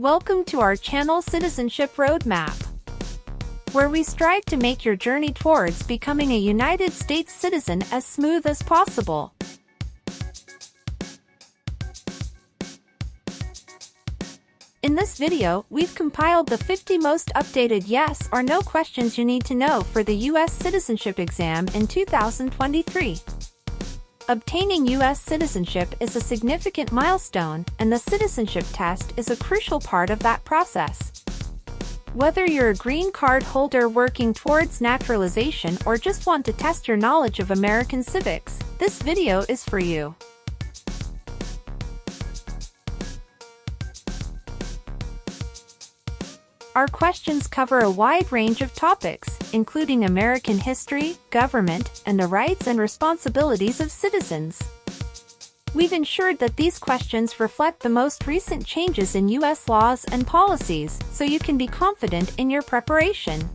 Welcome to our channel Citizenship Roadmap, where we strive to make your journey towards becoming a United States citizen as smooth as possible. In this video, we've compiled the 50 most updated yes or no questions you need to know for the US citizenship exam in 2023. Obtaining US citizenship is a significant milestone, and the citizenship test is a crucial part of that process. Whether you're a green card holder working towards naturalization or just want to test your knowledge of American civics, this video is for you. Our questions cover a wide range of topics, including American history, government, and the rights and responsibilities of citizens. We've ensured that these questions reflect the most recent changes in U.S. laws and policies, so you can be confident in your preparation.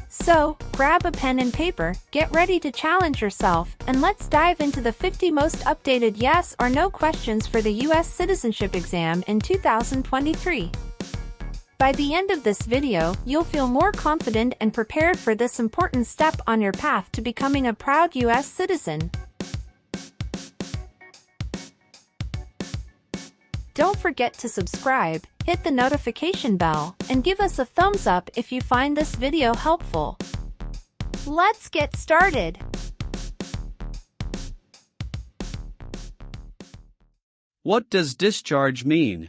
So, grab a pen and paper, get ready to challenge yourself, and let's dive into the 50 most updated yes or no questions for the U.S. citizenship exam in 2023. By the end of this video, you'll feel more confident and prepared for this important step on your path to becoming a proud U.S. citizen. Don't forget to subscribe, hit the notification bell, and give us a thumbs up if you find this video helpful. Let's get started! What does discharge mean?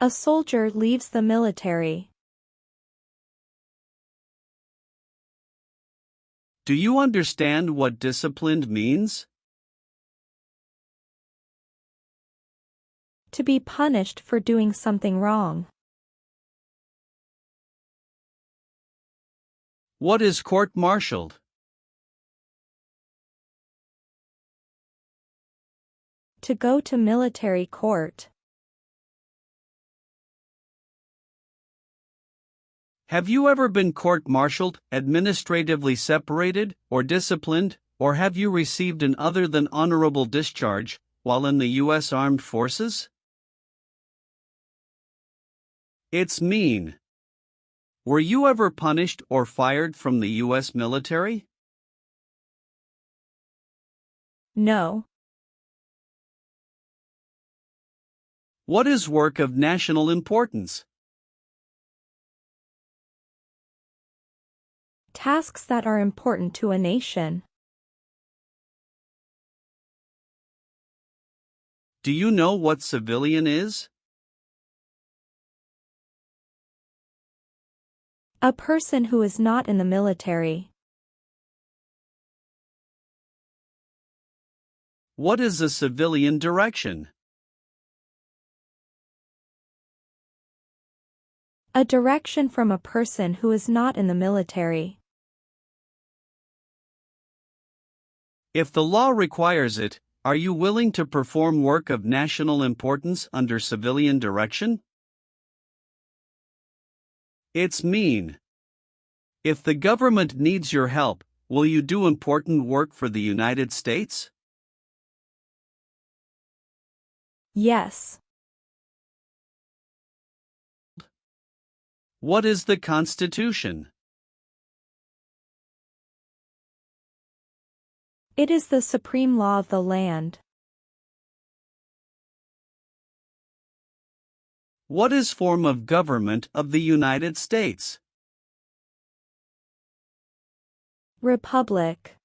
A soldier leaves the military. Do you understand what disciplined means? To be punished for doing something wrong. What is court-martialed? To go to military court. Have you ever been court-martialed, administratively separated, or disciplined, or have you received an other than honorable discharge while in the U.S. Armed Forces? It's mean. Were you ever punished or fired from the U.S. military? No. What is work of national importance? Tasks that are important to a nation. Do you know what civilian is? A person who is not in the military. What is a civilian direction? A direction from a person who is not in the military. If the law requires it, are you willing to perform work of national importance under civilian direction? It's mean. If the government needs your help, will you do important work for the United States? Yes. What is the Constitution? It is the supreme law of the land. What is form of government of the United States? Republic.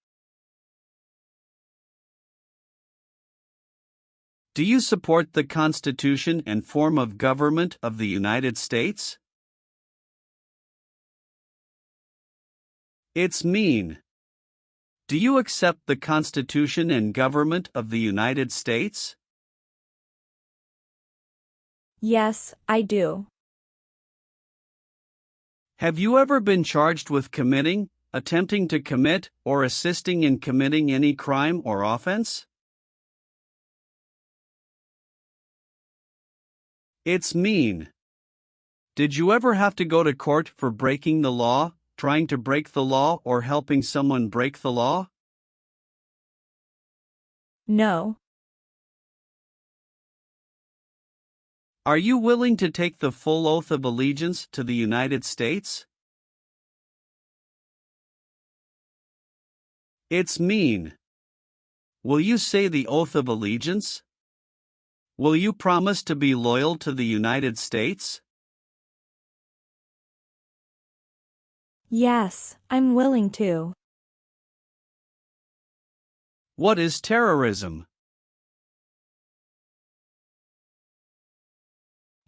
Do you support the Constitution and form of government of the United States? It's mean. Do you accept the Constitution and government of the United States? Yes, I do. Have you ever been charged with committing, attempting to commit, or assisting in committing any crime or offense? It's mean. Did you ever have to go to court for breaking the law, trying to break the law or helping someone break the law? No. Are you willing to take the full oath of allegiance to the United States? It's mean. Will you say the oath of allegiance? Will you promise to be loyal to the United States? Yes, I'm willing to. What is terrorism?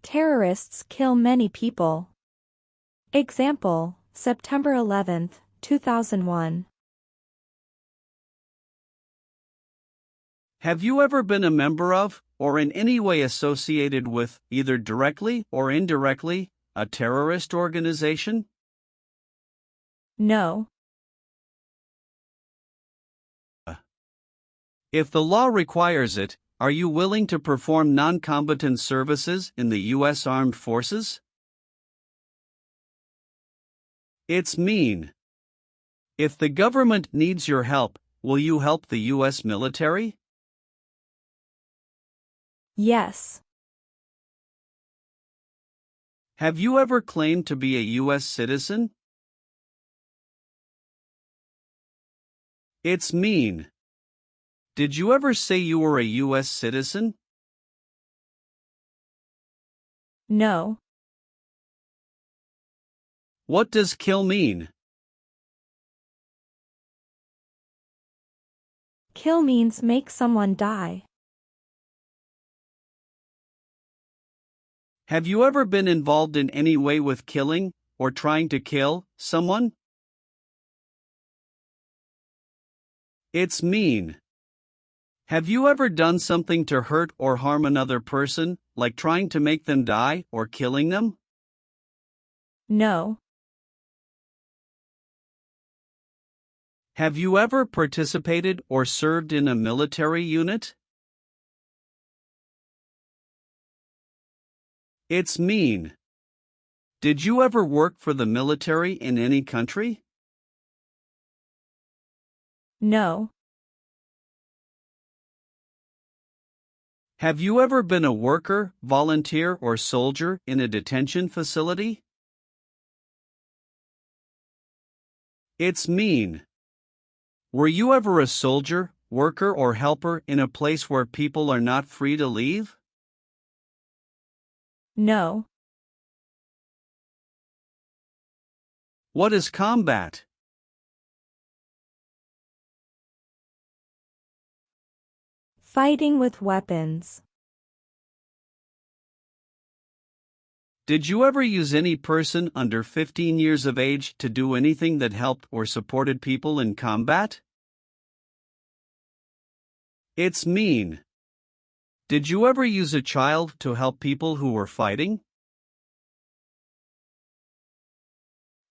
Terrorists kill many people. Example, September 11, 2001. Have you ever been a member of, or in any way associated with, either directly or indirectly, a terrorist organization? No. If the law requires it, are you willing to perform non-combatant services in the U.S. Armed Forces? It's mean. If the government needs your help, will you help the U.S. military? Yes. Have you ever claimed to be a U.S. citizen? It's mean. Did you ever say you were a U.S. citizen? No. What does kill mean? Kill means make someone die. Have you ever been involved in any way with killing, or trying to kill, someone? It's mean. Have you ever done something to hurt or harm another person, like trying to make them die or killing them? No. Have you ever participated or served in a military unit? It's mean. Did you ever work for the military in any country? No. Have you ever been a worker, volunteer, or soldier in a detention facility? It's mean. Were you ever a soldier, worker, or helper in a place where people are not free to leave? No. What is combat? Fighting with weapons. Did you ever use any person under 15 years of age to do anything that helped or supported people in combat? It's mean. Did you ever use a child to help people who were fighting?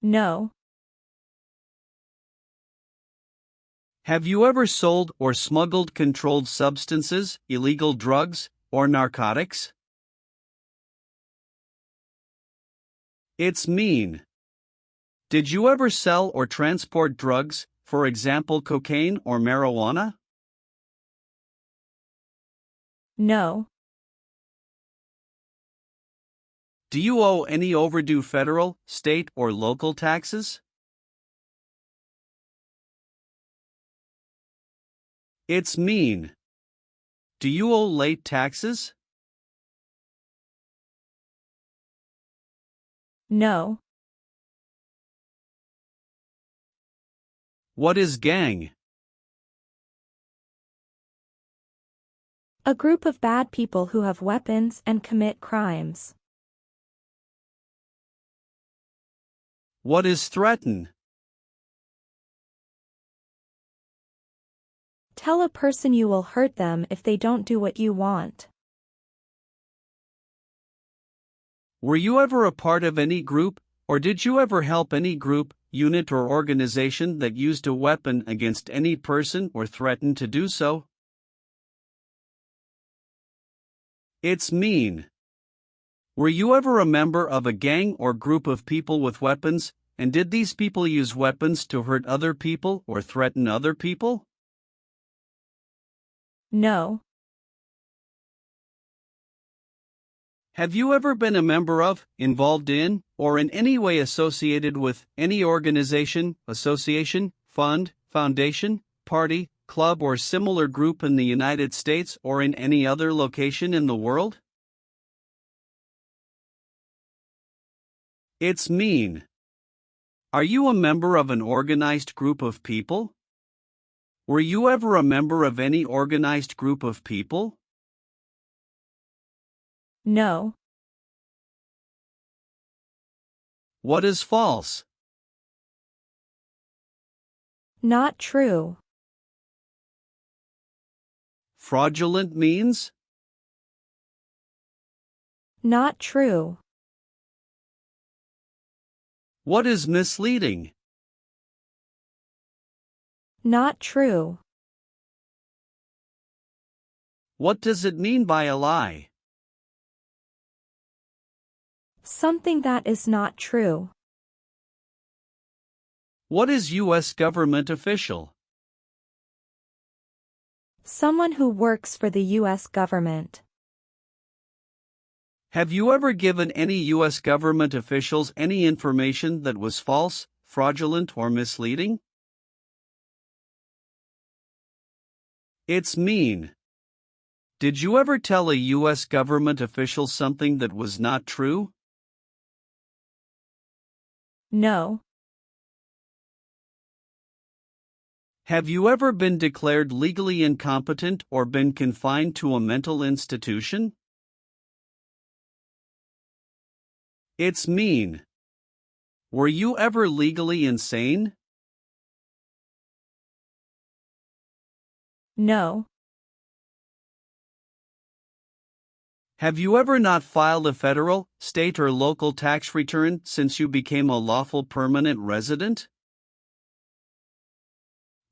No. Have you ever sold or smuggled controlled substances, illegal drugs, or narcotics? It's mean. Did you ever sell or transport drugs, for example cocaine or marijuana? No. Do you owe any overdue federal, state, or local taxes? It's mean. Do you owe late taxes? No. What is gang? A group of bad people who have weapons and commit crimes. What is threaten? Tell a person you will hurt them if they don't do what you want. Were you ever a part of any group, or did you ever help any group, unit, or organization that used a weapon against any person or threatened to do so? It's mean. Were you ever a member of a gang or group of people with weapons, And did these people use weapons to hurt other people or threaten other people? No. Have you ever been a member of, involved in, or in any way associated with any organization, association, fund, foundation, party, club, or similar group in the United States or in any other location in the world? It's mean. Are you a member of an organized group of people? Were you ever a member of any organized group of people? No. What is false? Not true. Fraudulent means? Not true. What is misleading? Not true. What does it mean by a lie? Something that is not true. What is U.S. government official? Someone who works for the U.S. government. Have you ever given any U.S. government officials any information that was false, fraudulent, or misleading? It's mean. Did you ever tell a U.S. government official something that was not true? No. Have you ever been declared legally incompetent or been confined to a mental institution? It's mean. Were you ever legally insane? No. Have you ever not filed a federal, state, or local tax return since you became a lawful permanent resident?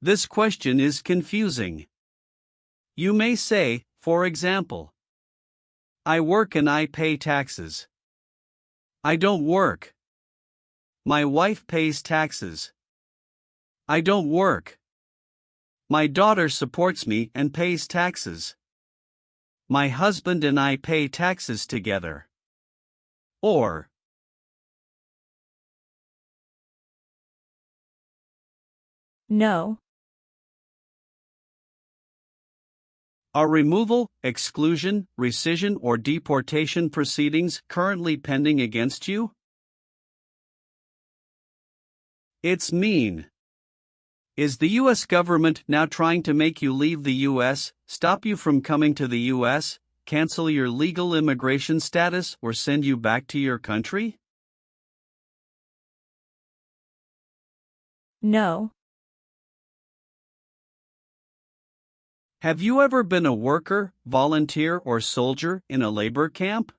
This question is confusing. You may say, for example, I work and I pay taxes. I don't work. My wife pays taxes. I don't work. My daughter supports me and pays taxes. My husband and I pay taxes together. Or, No. are removal, exclusion, rescission, or deportation proceedings currently pending against you? It's mean. Is the U.S. government now trying to make you leave the U.S., stop you from coming to the U.S., cancel your legal immigration status, or send you back to your country? No. Have you ever been a worker, volunteer, or soldier in a labor camp?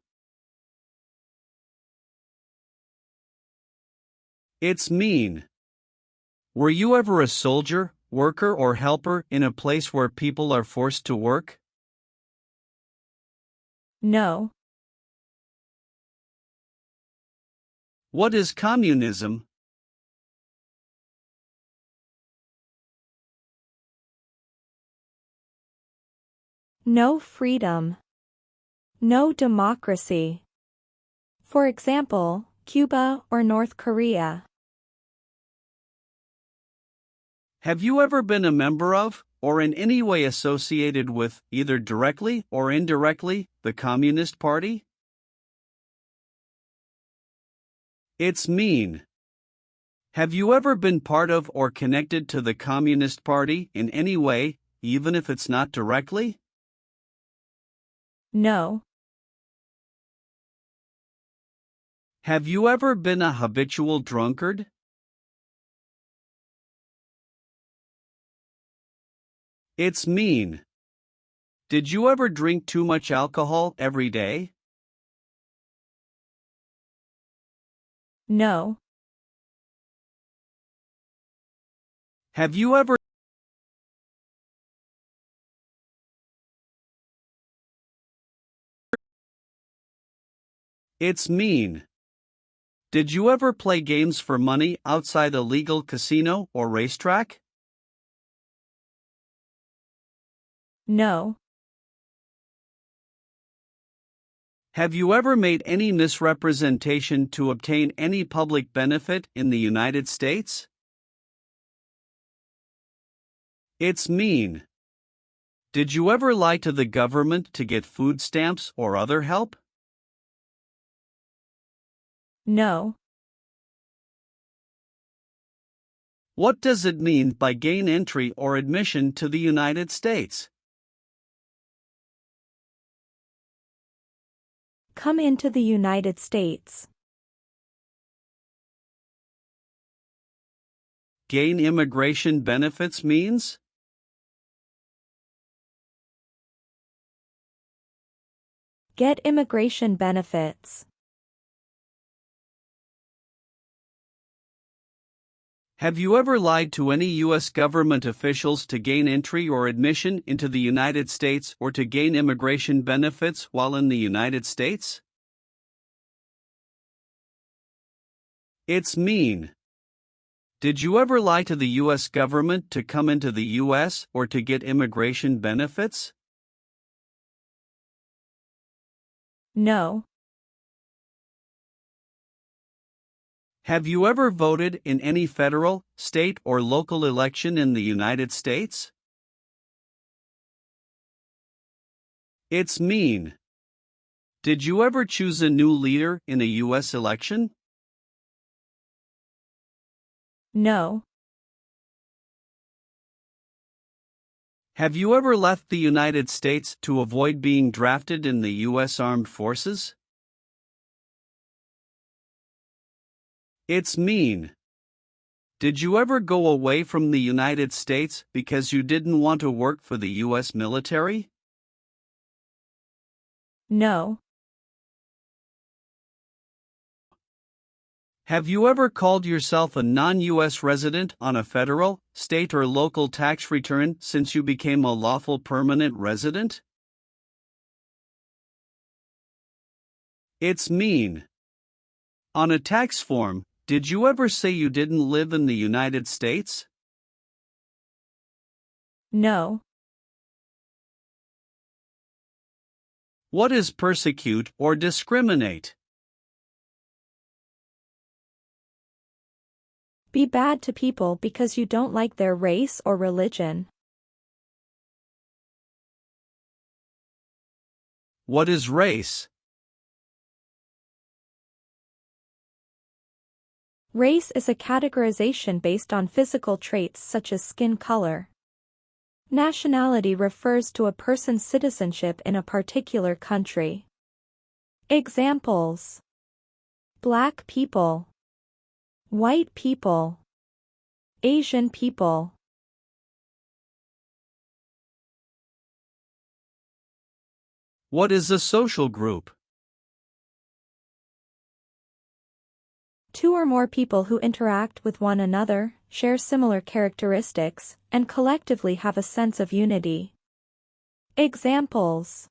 It's mean. Were you ever a soldier, worker, or helper in a place where people are forced to work? No. What is communism? No freedom. No democracy. For example, Cuba or North Korea. Have you ever been a member of, or in any way associated with, either directly or indirectly, the Communist Party? It's mean. Have you ever been part of or connected to the Communist Party in any way, even if it's not directly? No. Have you ever been a habitual drunkard? It's mean. Did you ever drink too much alcohol every day? No. Have you ever It's mean. Did you ever play games for money outside a legal casino or racetrack? No. Have you ever made any misrepresentation to obtain any public benefit in the United States? It's mean. Did you ever lie to the government to get food stamps or other help? No. What does it mean by gain entry or admission to the United States? Come into the United States. Gain immigration benefits means? Get immigration benefits. Have you ever lied to any U.S. government officials to gain entry or admission into the United States or to gain immigration benefits while in the United States? It's mean. Did you ever lie to the U.S. government to come into the U.S. or to get immigration benefits? No. Have you ever voted in any federal, state, or local election in the United States? It's mean. Did you ever choose a new leader in a U.S. election? No. Have you ever left the United States to avoid being drafted in the U.S. Armed Forces? It's mean. Did you ever go away from the United States because you didn't want to work for the U.S. military? No. Have you ever called yourself a non-U.S. resident on a federal, state, or local tax return since you became a lawful permanent resident? It's mean. On a tax form, did you ever say you didn't live in the United States? No. What is persecute or discriminate? Be bad to people because you don't like their race or religion. What is race? Race is a categorization based on physical traits such as skin color. Nationality refers to a person's citizenship in a particular country. Examples: Black people, white people, Asian people. What is a social group? Two or more people who interact with one another, share similar characteristics, and collectively have a sense of unity. Examples: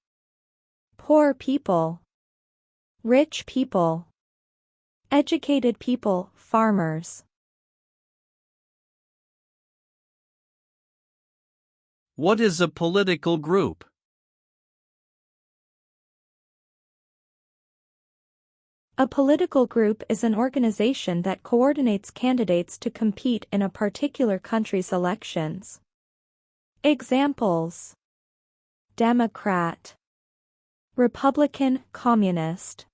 poor people, rich people, educated people, farmers. What is a political group? A political group is an organization that coordinates candidates to compete in a particular country's elections. Examples: Democrat, Republican, Communist.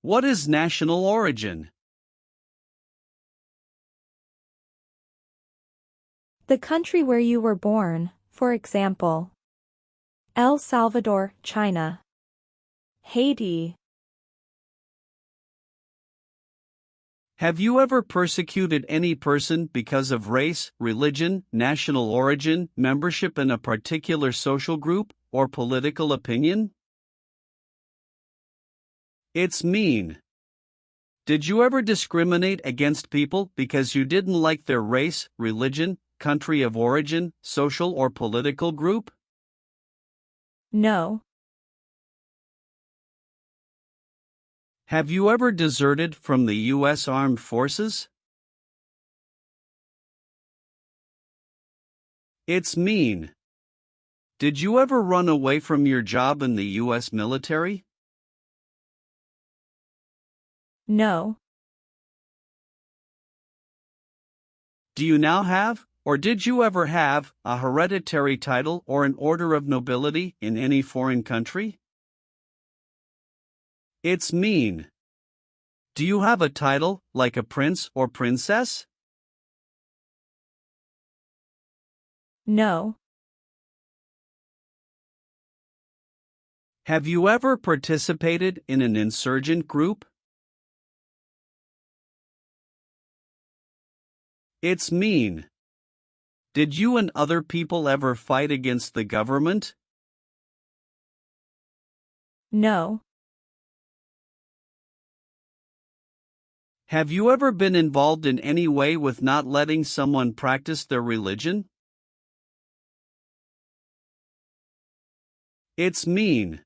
What is national origin? The country where you were born, for example, El Salvador, China, Haiti. Have you ever persecuted any person because of race, religion, national origin, membership in a particular social group, or political opinion? It's mean. Did you ever discriminate against people because you didn't like their race, religion, country of origin, social or political group? No. Have you ever deserted from the U.S. Armed Forces? It's mean. Did you ever run away from your job in the U.S. military? No. Do you now have, or did you ever have, a hereditary title or an order of nobility in any foreign country? It's mean. Do you have a title, like a prince or princess? No. Have you ever participated in an insurgent group? It's mean. Did you and other people ever fight against the government? No. Have you ever been involved in any way with not letting someone practice their religion? It's mean.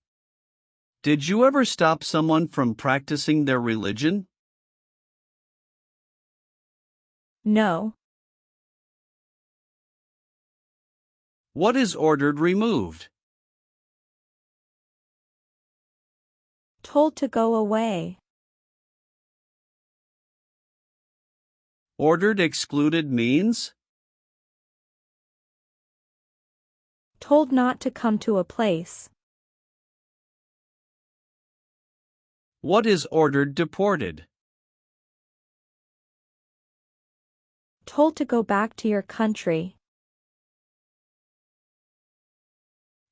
Did you ever stop someone from practicing their religion? No. What is ordered removed? Told to go away. Ordered excluded means? Told not to come to a place. What is ordered deported? Told to go back to your country.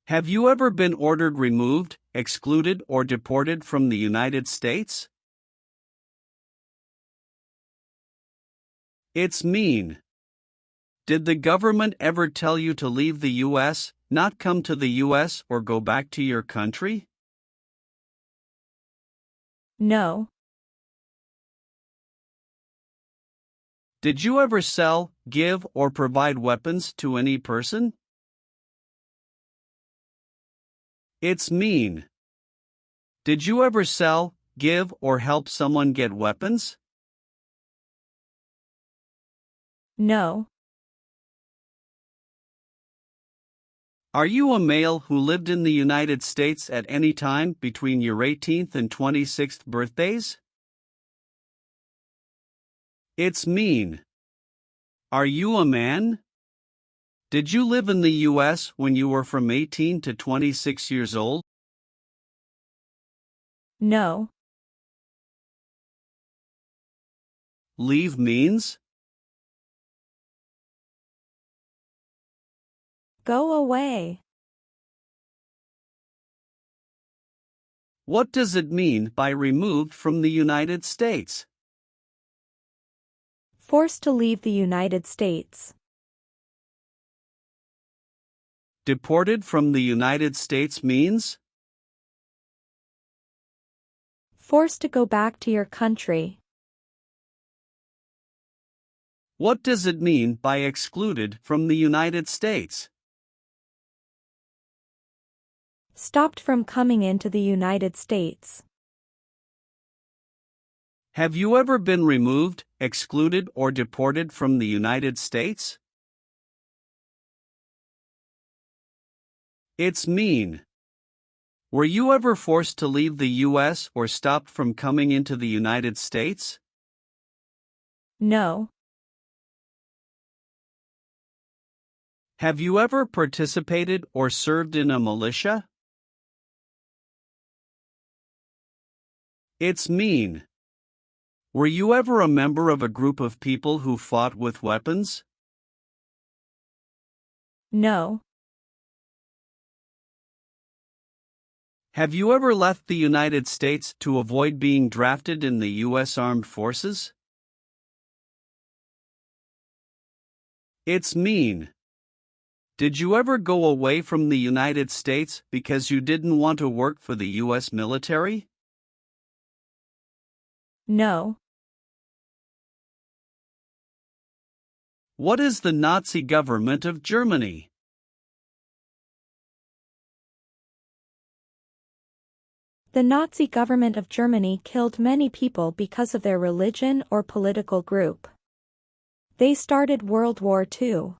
Have you ever been ordered removed, excluded, or deported from the United States? It's mean. Did the government ever tell you to leave the U.S., not come to the U.S., or go back to your country? No. Did you ever sell, give, or provide weapons to any person? It's mean. Did you ever sell, give, or help someone get weapons? No. Are you a male who lived in the United States at any time between your 18th and 26th birthdays? It's mean. Are you a man? Did you live in the U.S. when you were from 18 to 26 years old? No. Leave means? Go away. What does it mean by removed from the United States? Forced to leave the United States. Deported from the United States means? Forced to go back to your country. What does it mean by excluded from the United States? Stopped from coming into the United States. Have you ever been removed, excluded, or deported from the United States? It's mean. Were you ever forced to leave the U.S. or stopped from coming into the United States? No. Have you ever participated or served in a militia? It's mean. Were you ever a member of a group of people who fought with weapons? No. Have you ever left the United States to avoid being drafted in the U.S. Armed Forces? It's mean. Did you ever go away from the United States because you didn't want to work for the U.S. military? No. What is the Nazi government of Germany? The Nazi government of Germany killed many people because of their religion or political group. They started World War II.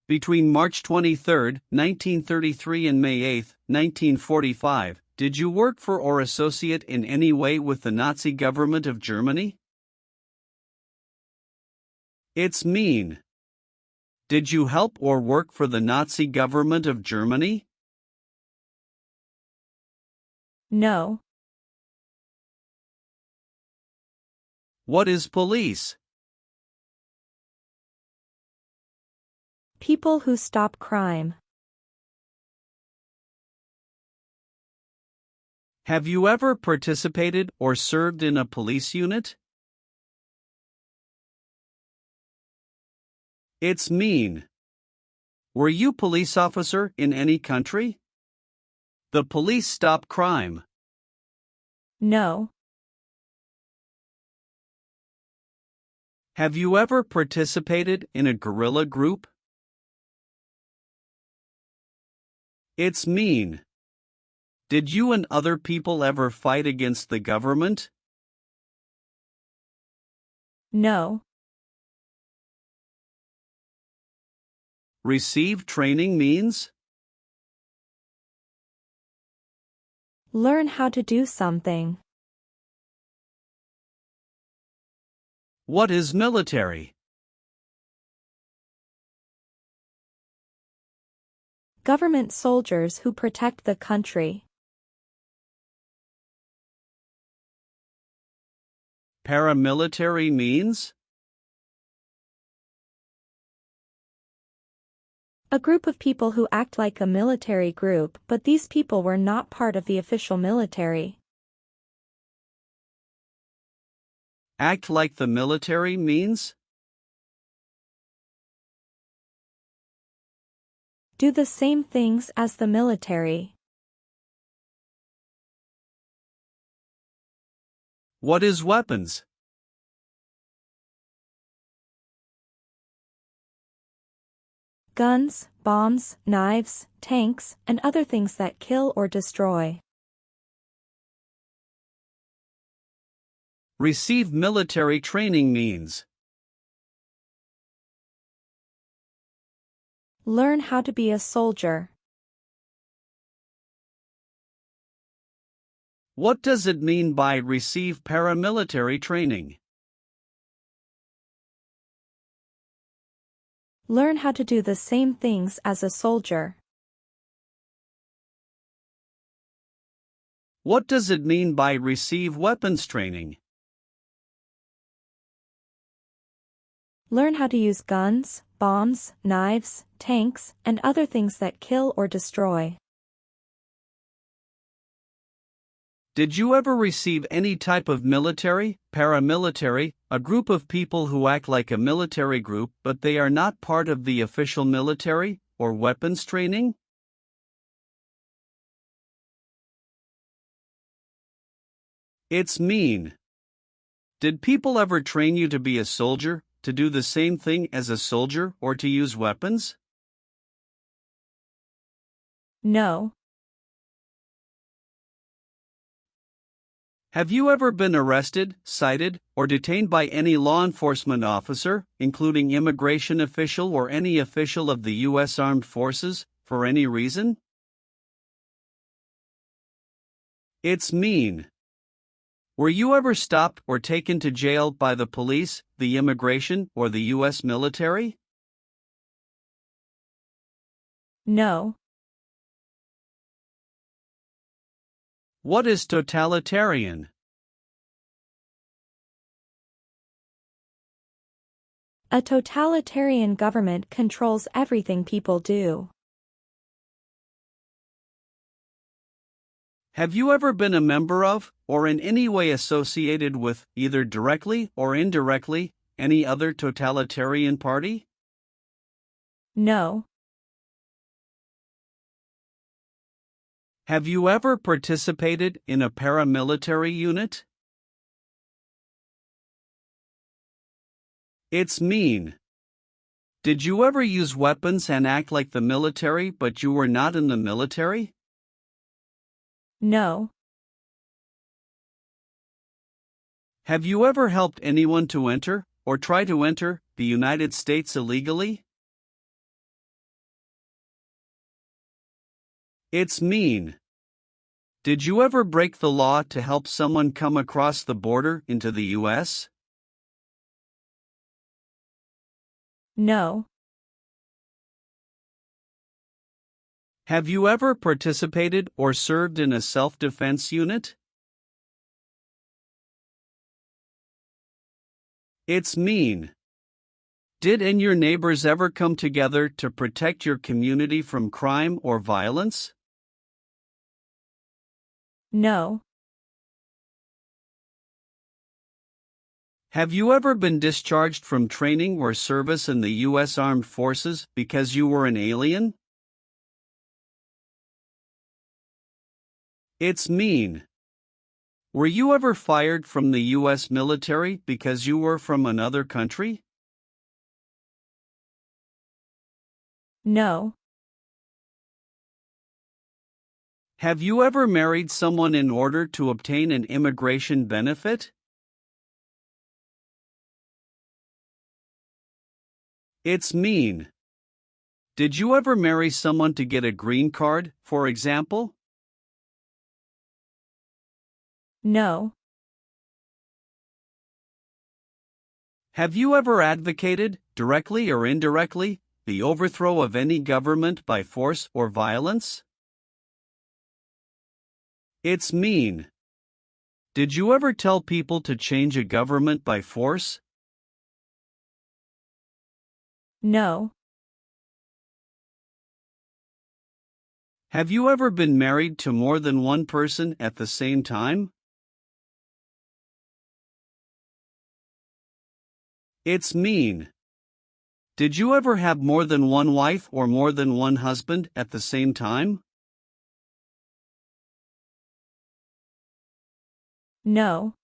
Between March 23, 1933 and May 8, 1945, did you work for or associate in any way with the Nazi government of Germany? It's mean. Did you help or work for the Nazi government of Germany? No. What is police? People who stop crime. Have you ever participated or served in a police unit? It's mean. Were you police officer in any country? The police stop crime. No. Have you ever participated in a guerrilla group? It's mean. Did you and other people ever fight against the government? No. Receive training means? Learn how to do something. What is military? Government soldiers who protect the country. Paramilitary means? A group of people who act like a military group, but these people were not part of the official military. Act like the military means? Do the same things as the military. What is weapons? Guns, bombs, knives, tanks, and other things that kill or destroy. Receive military training means? Learn how to be a soldier. What does it mean by receive paramilitary training? Learn how to do the same things as a soldier. What does it mean by receive weapons training? Learn how to use guns, bombs, knives, tanks, and other things that kill or destroy. Did you ever receive any type of military, paramilitary, a group of people who act like a military group but they are not part of the official military, or weapons training? It's mean. Did people ever train you to be a soldier, to do the same thing as a soldier, or to use weapons? No. Have you ever been arrested, cited, or detained by any law enforcement officer, including immigration official or any official of the U.S. Armed Forces, for any reason? It's mean. Were you ever stopped or taken to jail by the police, the immigration, or the U.S. military? No. What is totalitarian? A totalitarian government controls everything people do. Have you ever been a member of, or in any way associated with, either directly or indirectly, any other totalitarian party? No. Have you ever participated in a paramilitary unit? It's mean. Did you ever use weapons and act like the military but you were not in the military? No. Have you ever helped anyone to enter, or try to enter, the United States illegally? It's mean. Did you ever break the law to help someone come across the border into the U.S.? No. Have you ever participated or served in a self-defense unit? It's mean. Did and your neighbors ever come together to protect your community from crime or violence? No. Have you ever been discharged from training or service in the U.S. Armed Forces because you were an alien? It's mean. Were you ever fired from the U.S. military because you were from another country? No. Have you ever married someone in order to obtain an immigration benefit? It's mean. Did you ever marry someone to get a green card, for example? No. Have you ever advocated, directly or indirectly, the overthrow of any government by force or violence? It's mean. Did you ever tell people to change a government by force? No. Have you ever been married to more than one person at the same time? It's mean. Did you ever have more than one wife or more than one husband at the same time? No.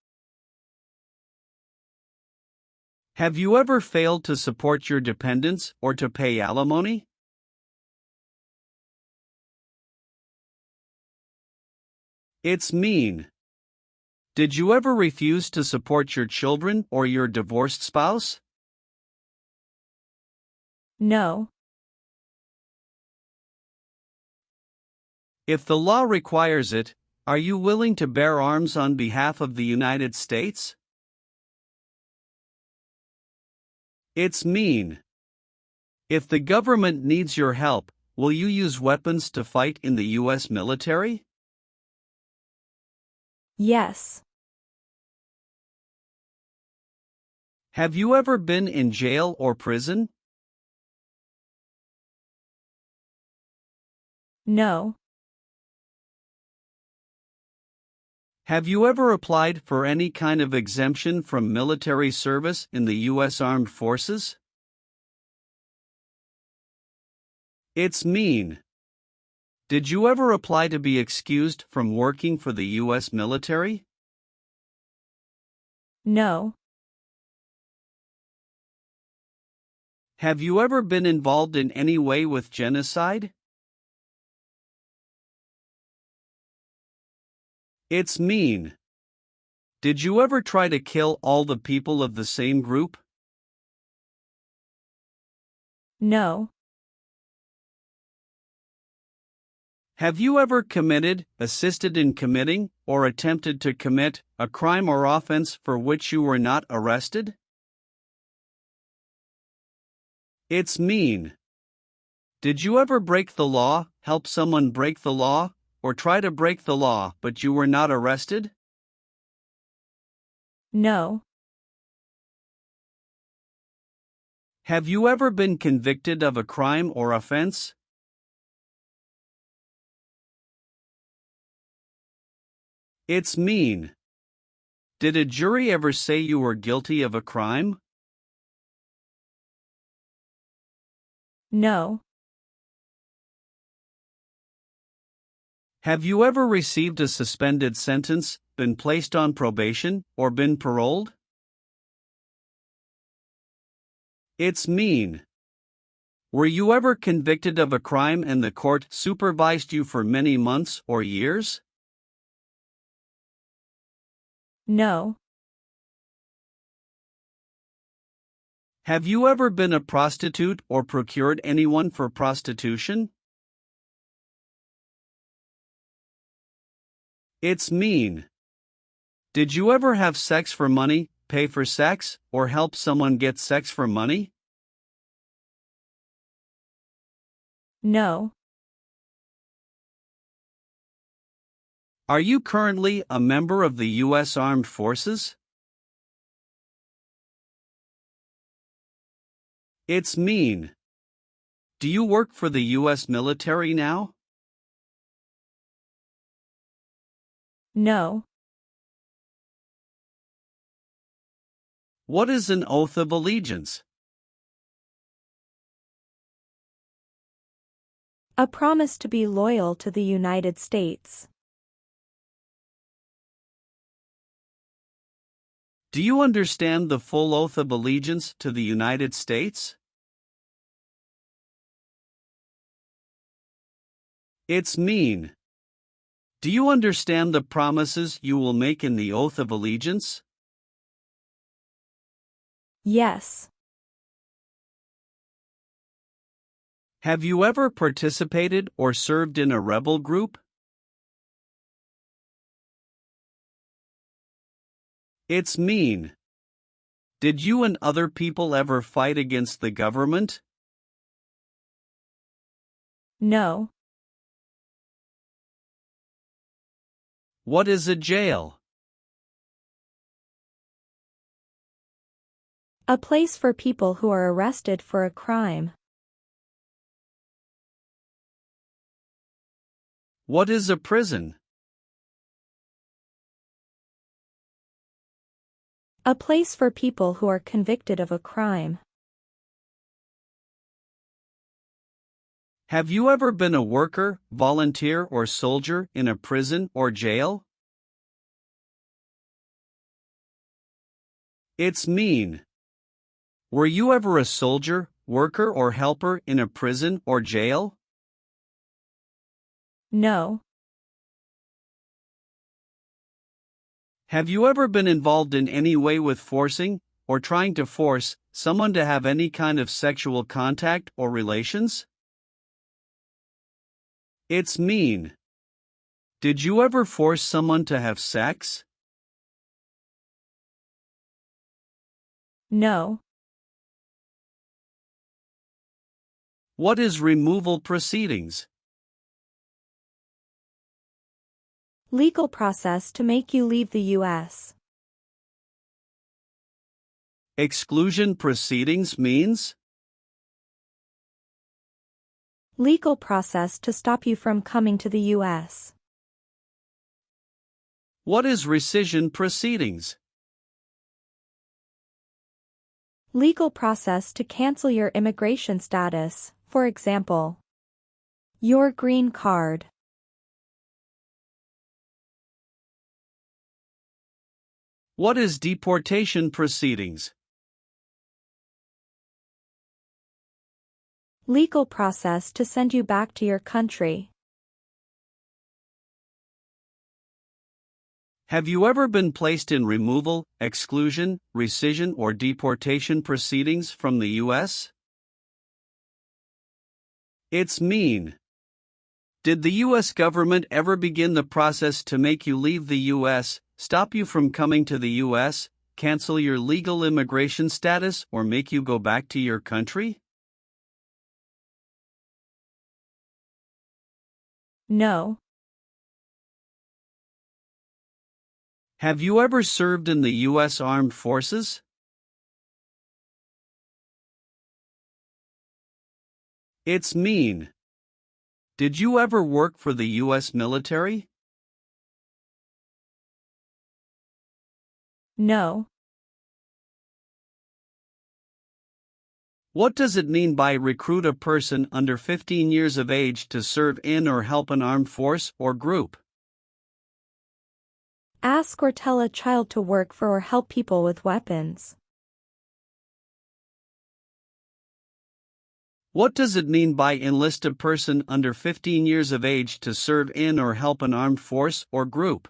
Have you ever failed to support your dependents or to pay alimony? It's mean. Did you ever refuse to support your children or your divorced spouse? No. If the law requires it, are you willing to bear arms on behalf of the United States? It's mean. If the government needs your help, will you use weapons to fight in the U.S. military? Yes. Have you ever been in jail or prison? No. Have you ever applied for any kind of exemption from military service in the U.S. Armed Forces? It's mean. Did you ever apply to be excused from working for the U.S. military? No. Have you ever been involved in any way with genocide? It's mean. Did you ever try to kill all the people of the same group? No. Have you ever committed, assisted in committing, or attempted to commit a crime or offense for which you were not arrested? It's mean. Did you ever break the law, help someone break the law, or try to break the law but you were not arrested? No. Have you ever been convicted of a crime or offense? It's mean. Did a jury ever say you were guilty of a crime? No. Have you ever received a suspended sentence, been placed on probation, or been paroled? It's mean. Were you ever convicted of a crime and the court supervised you for many months or years? No. Have you ever been a prostitute or procured anyone for prostitution? It's mean. Did you ever have sex for money, pay for sex, or help someone get sex for money? No. Are you currently a member of the U.S. Armed Forces? It's mean. Do you work for the U.S. military now? No. What is an oath of allegiance? A promise to be loyal to the United States. Do you understand the full oath of allegiance to the United States? It's mean. Do you understand the promises you will make in the oath of allegiance? Yes. Have you ever participated or served in a rebel group? It's mean. Did you and other people ever fight against the government? No. What is a jail? A place for people who are arrested for a crime. What is a prison? A place for people who are convicted of a crime. Have you ever been a worker, volunteer, or soldier in a prison or jail? It's mean. Were you ever a soldier, worker, or helper in a prison or jail? No. Have you ever been involved in any way with forcing, or trying to force, someone to have any kind of sexual contact or relations? It's mean. Did you ever force someone to have sex? No. What is removal proceedings? Legal process to make you leave the U.S. Exclusion proceedings means? Legal process to stop you from coming to the U.S. What is rescission proceedings? Legal process to cancel your immigration status, for example, your green card. What is deportation proceedings? Legal process to send you back to your country. Have you ever been placed in removal, exclusion, rescission, or deportation proceedings from the U.S.? It's mean. Did the U.S. government ever begin the process to make you leave the U.S., stop you from coming to the U.S., cancel your legal immigration status, or make you go back to your country? No. Have you ever served in the U.S. Armed Forces? It's mean. Did you ever work for the U.S. military? No. What does it mean by recruit a person under 15 years of age to serve in or help an armed force or group? Ask or tell a child to work for or help people with weapons. What does it mean by enlist a person under 15 years of age to serve in or help an armed force or group?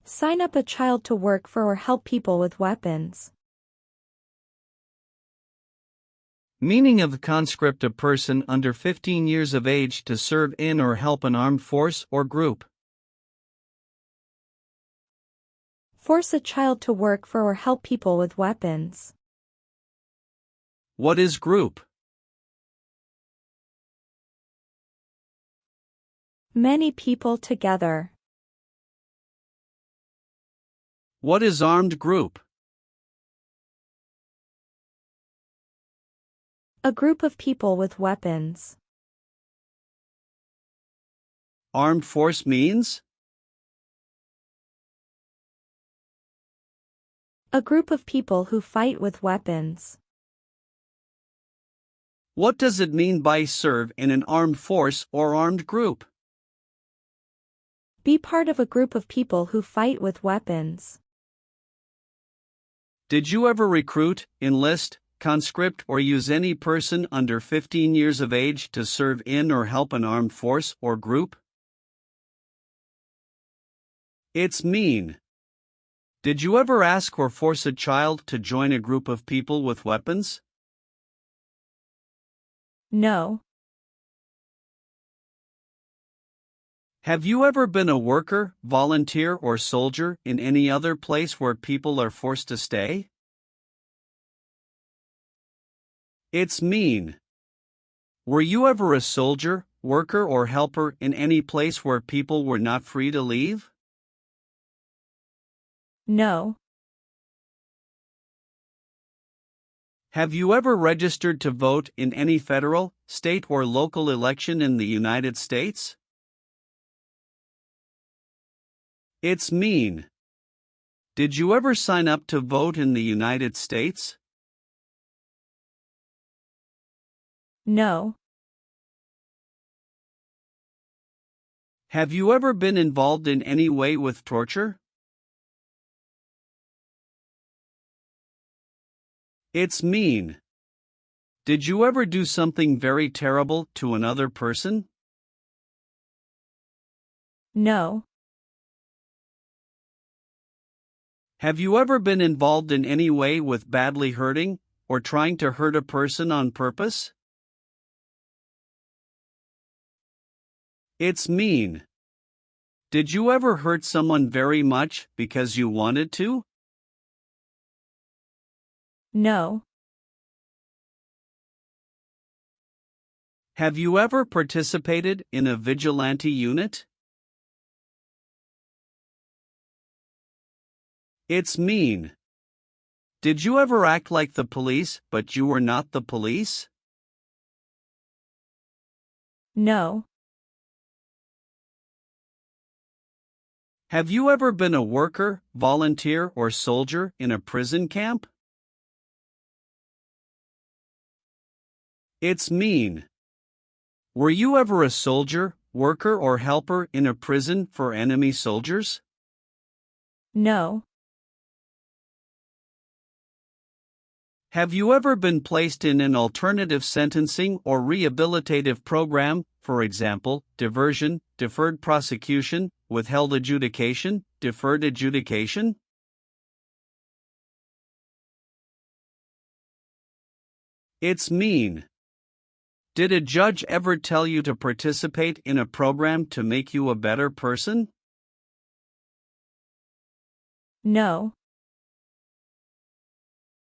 Sign up a child to work for or help people with weapons. Meaning of the conscript: a person under 15 years of age to serve in or help an armed force or group. Force a child to work for or help people with weapons. What is group? Many people together. What is armed group? A group of people with weapons. Armed force means? A group of people who fight with weapons. What does it mean by serve in an armed force or armed group? Be part of a group of people who fight with weapons. Did you ever recruit, enlist, conscript, or use any person under 15 years of age to serve in or help an armed force or group? It's mean. Did you ever ask or force a child to join a group of people with weapons? No. Have you ever been a worker, volunteer, or soldier in any other place where people are forced to stay? It's mean. Were you ever a soldier, worker, or helper in any place where people were not free to leave? No. Have you ever registered to vote in any federal, state, or local election in the United States? It's mean. Did you ever sign up to vote in the United States? No. Have you ever been involved in any way with torture? It's mean. Did you ever do something very terrible to another person? No. Have you ever been involved in any way with badly hurting, or trying to hurt a person on purpose? It's mean. Did you ever hurt someone very much because you wanted to? No. Have you ever participated in a vigilante unit? It's mean. Did you ever act like the police but you were not the police? No. Have you ever been a worker, volunteer, or soldier in a prison camp? It's mean. Were you ever a soldier, worker, or helper in a prison for enemy soldiers? No. Have you ever been placed in an alternative sentencing or rehabilitative program, for example, diversion, deferred prosecution, withheld adjudication, deferred adjudication? It's mean. Did a judge ever tell you to participate in a program to make you a better person? No.